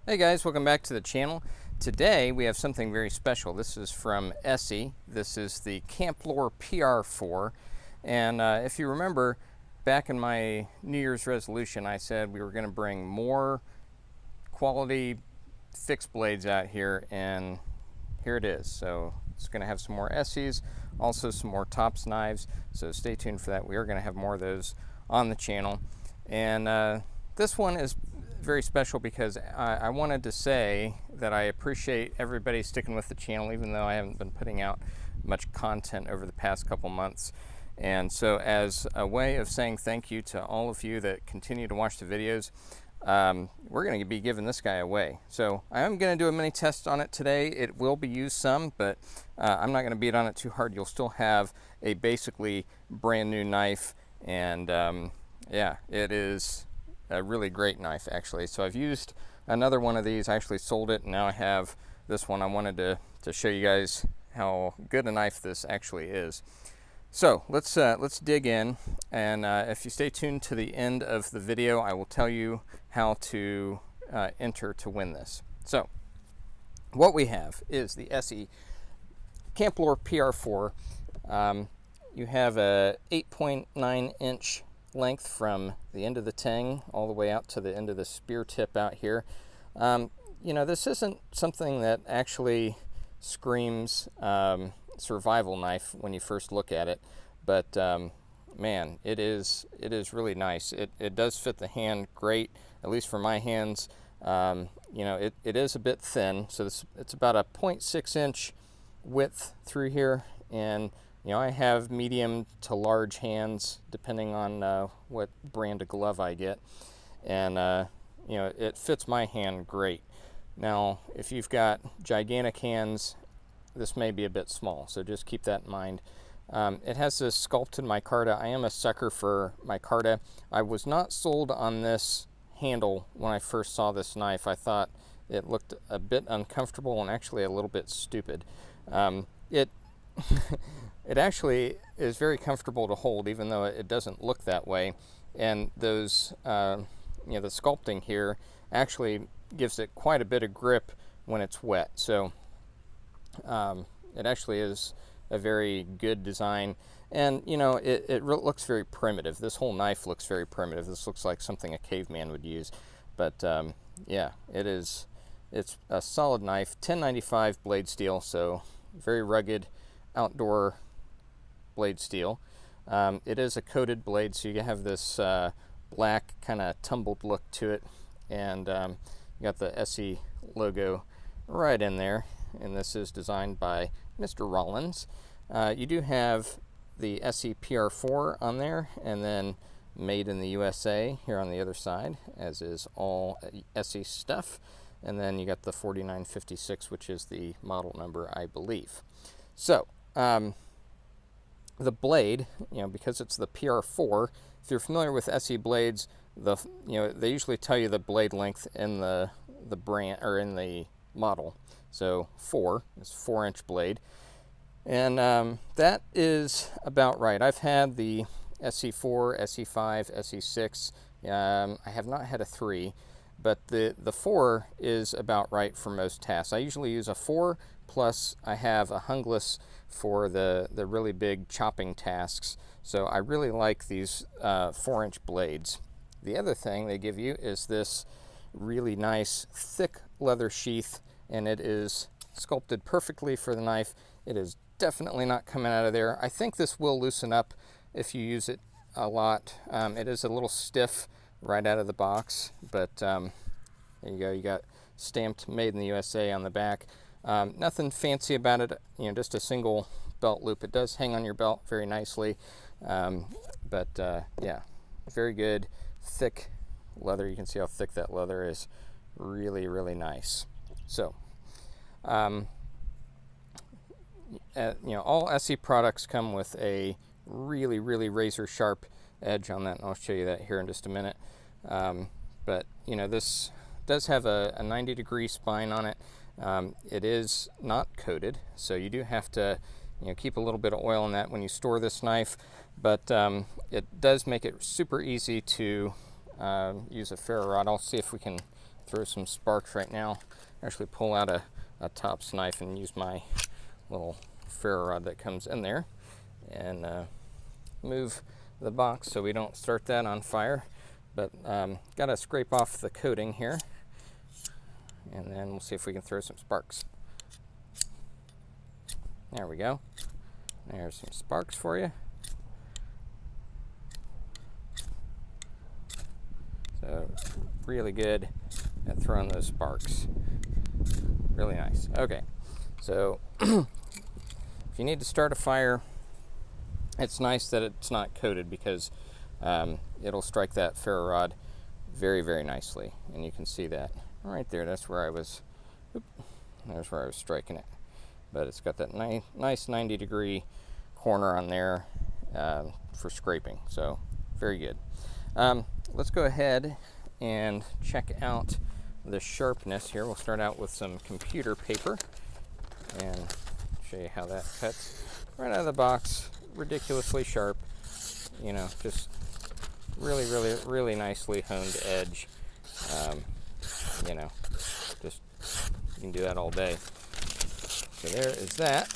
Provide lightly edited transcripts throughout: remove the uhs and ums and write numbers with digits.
Hey guys, welcome back to the channel. Today we have something very special. This is from ESEE. This is the Camplore PR4. And if you remember, back in my New Year's resolution, I said we were going to bring more quality fixed blades out here, and here it is. So it's going to have some more ESEEs, also some more tops knives. So stay tuned for that. We are going to have more of those on the channel. And this one is very special because I wanted to say that I appreciate everybody sticking with the channel, even though I haven't been putting out much content over the past couple months. And so as a way of saying thank you to all of you that continue to watch the videos, we're going to be giving this guy away. So I am going to do a mini test on it today. It will be used some, but I'm not going to beat on it too hard. You'll still have a basically brand new knife, and yeah, it is a really great knife actually. So I've used another one of these. I actually sold it, and now I have this one. I wanted to show you guys how good a knife this actually is. So let's dig in, and if you stay tuned to the end of the video, I will tell you how to enter to win this. So what we have is the ESEE Camplore PR4. You have a 8.9 inch length from the end of the tang all the way out to the end of the spear tip out here. You know, this isn't something that actually screams survival knife when you first look at it, but man, it is really nice. It does fit the hand great, at least for my hands. You know, it is a bit thin, so it's about a 0.6 inch width through here, and you know, I have medium to large hands depending on what brand of glove I get, and you know, it fits my hand great. Now, if you've got gigantic hands, this may be a bit small, so just keep that in mind. It has this sculpted micarta. I am a sucker for micarta. I was not sold on this handle when I first saw this knife. I thought it looked a bit uncomfortable and actually a little bit stupid. It actually is very comfortable to hold, even though it doesn't look that way. And those, you know, the sculpting here actually gives it quite a bit of grip when it's wet. So it actually is a very good design. And you know, it looks very primitive. This whole knife looks very primitive. This looks like something a caveman would use. But yeah, it's a solid knife. 1095 blade steel, so very rugged outdoor blade steel. It is a coated blade, so you have this black kind of tumbled look to it, and you got the ESEE logo right in there, and this is designed by Mr. Rollins. You do have the ESEE PR4 on there, and then made in the USA here on the other side, as is all ESEE stuff. And then you got the 4956, which is the model number, I believe. So the blade, you know, because it's the PR4, if you're familiar with ESEE blades, you know, they usually tell you the blade length in the brand or in the model. So 4 is 4-inch blade, and that is about right. I've had the SE4, SE5, SE6. I have not had a 3, but the 4 is about right for most tasks. I usually use a 4, plus I have a hungless for the really big chopping tasks. So I really like these 4-inch blades. The other thing they give you is this really nice thick leather sheath, and it is sculpted perfectly for the knife. It is definitely not coming out of there. I think this will loosen up if you use it a lot. It is a little stiff right out of the box, but there you go. You got stamped "Made in the USA" on the back. Nothing fancy about it, you know, just a single belt loop. It does hang on your belt very nicely, but yeah, very good thick leather. You can see how thick that leather is. Really, really nice. So you know, all ESEE products come with a really, really razor sharp edge on that, and I'll show you that here in just a minute. But you know, this does have a 90-degree spine on it. It is not coated, so you do have to, you know, keep a little bit of oil in that when you store this knife, but it does make it super easy to use a ferro rod. I'll see if we can throw some sparks right now. Actually pull out a tops knife and use my little ferro rod that comes in there and move the box so we don't start that on fire. But got to scrape off the coating here, and then we'll see if we can throw some sparks. There we go. There's some sparks for you. So really good at throwing those sparks. Really nice. Okay, so if you need to start a fire, it's nice that it's not coated, because it'll strike that ferro rod very, very nicely, and you can see that right there. That's where I was. There's where I was striking it, but it's got that nice 90-degree corner on there for scraping. So very good. Let's go ahead and check out the sharpness here. We'll start out with some computer paper and show you how that cuts right out of the box. Ridiculously sharp, you know, just really, really, really nicely honed edge. You know, just, you can do that all day. So there is that.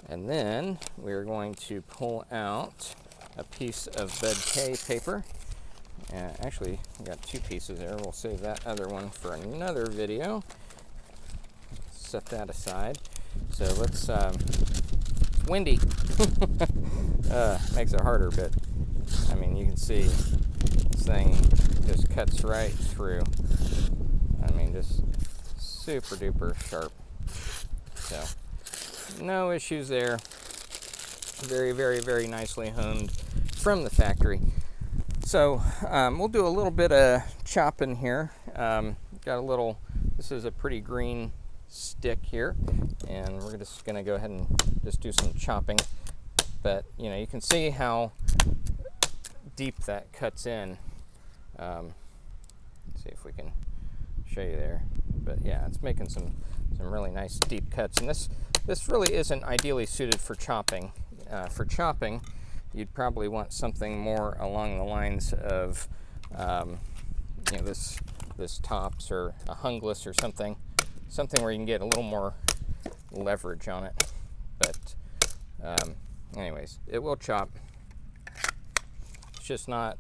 And then we're going to pull out a piece of Bedkay paper. Actually, we got two pieces there. We'll save that other one for another video. Set that aside. So let's, it's windy. Makes it harder, but I mean, you can see this thing just cuts right through. I mean, just super duper sharp. So no issues there. Very, very, very nicely honed from the factory. So we'll do a little bit of chopping here. Got a little, this is a pretty green stick here, and we're just going to go ahead and just do some chopping. But you know, you can see how deep that cuts in. Let's see if we can show you there. But yeah, it's making some really nice deep cuts, and this really isn't ideally suited for chopping. For chopping, you'd probably want something more along the lines of you know, this tops or a hungless or something where you can get a little more leverage on it. But anyways, it will chop. It's just not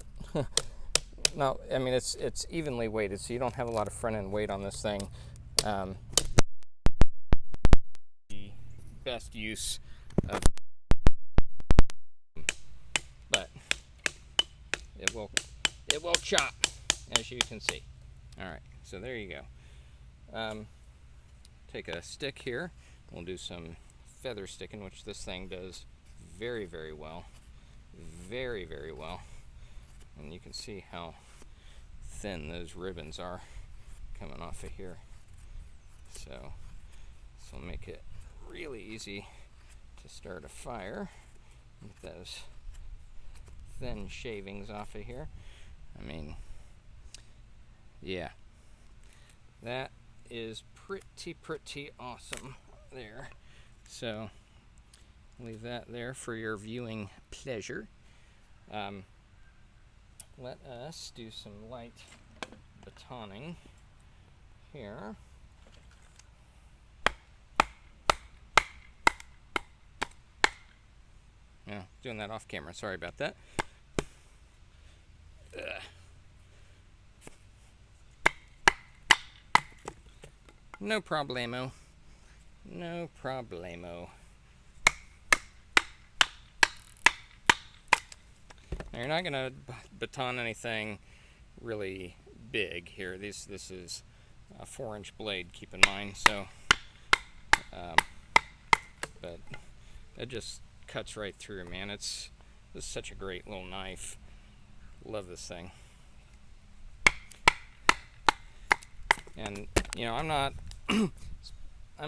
no, I mean, it's evenly weighted, so you don't have a lot of front end weight on this thing. The best use of, but it will chop, as you can see. All right, so there you go. Take a stick here. We'll do some feather sticking, which this thing does very, very well. Very, very well. And you can see how thin those ribbons are coming off of here. So this will make it really easy to start a fire with those thin shavings off of here. I mean, yeah, that is pretty awesome there. So leave that there for your viewing pleasure. Let us do some light batoning here. Yeah, doing that off camera. Sorry about that. No problemo. No problemo. Now, you're not going to baton anything really big here. This is a 4-inch blade, keep in mind. So, but it just cuts right through, man. This is such a great little knife. Love this thing. And you know, I'm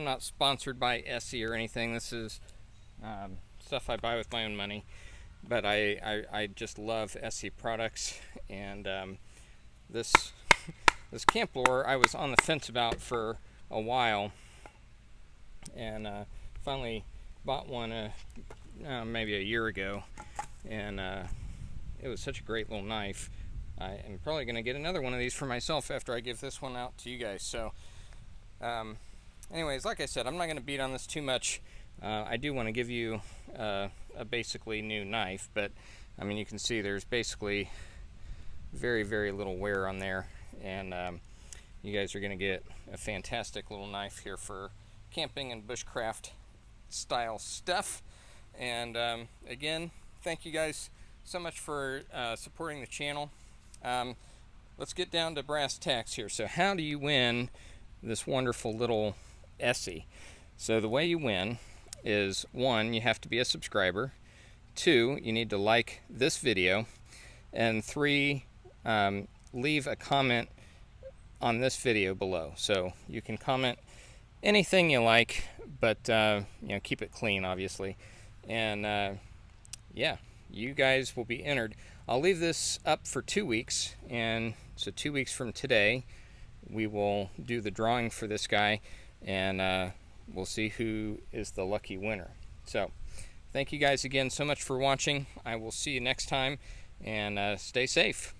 not sponsored by ESEE or anything. This is stuff I buy with my own money. But I just love ESEE products, and this camp blower I was on the fence about for a while, and finally bought one maybe a year ago, and it was such a great little knife. I am probably going to get another one of these for myself after I give this one out to you guys. So anyways, like I said, I'm not going to beat on this too much. I do want to give you a basically new knife, but I mean, you can see there's basically very, very little wear on there, and you guys are going to get a fantastic little knife here for camping and bushcraft style stuff. And again, thank you guys so much for supporting the channel. Let's get down to brass tacks here. So how do you win this wonderful little ESEE? So the way you win is, 1, you have to be a subscriber. 2, you need to like this video. And 3, leave a comment on this video below. So you can comment anything you like, but you know, keep it clean, obviously. And yeah, you guys will be entered. I'll leave this up for 2 weeks, and so 2 weeks from today we will do the drawing for this guy, and we'll see who is the lucky winner. So thank you guys again so much for watching. I will see you next time, and stay safe.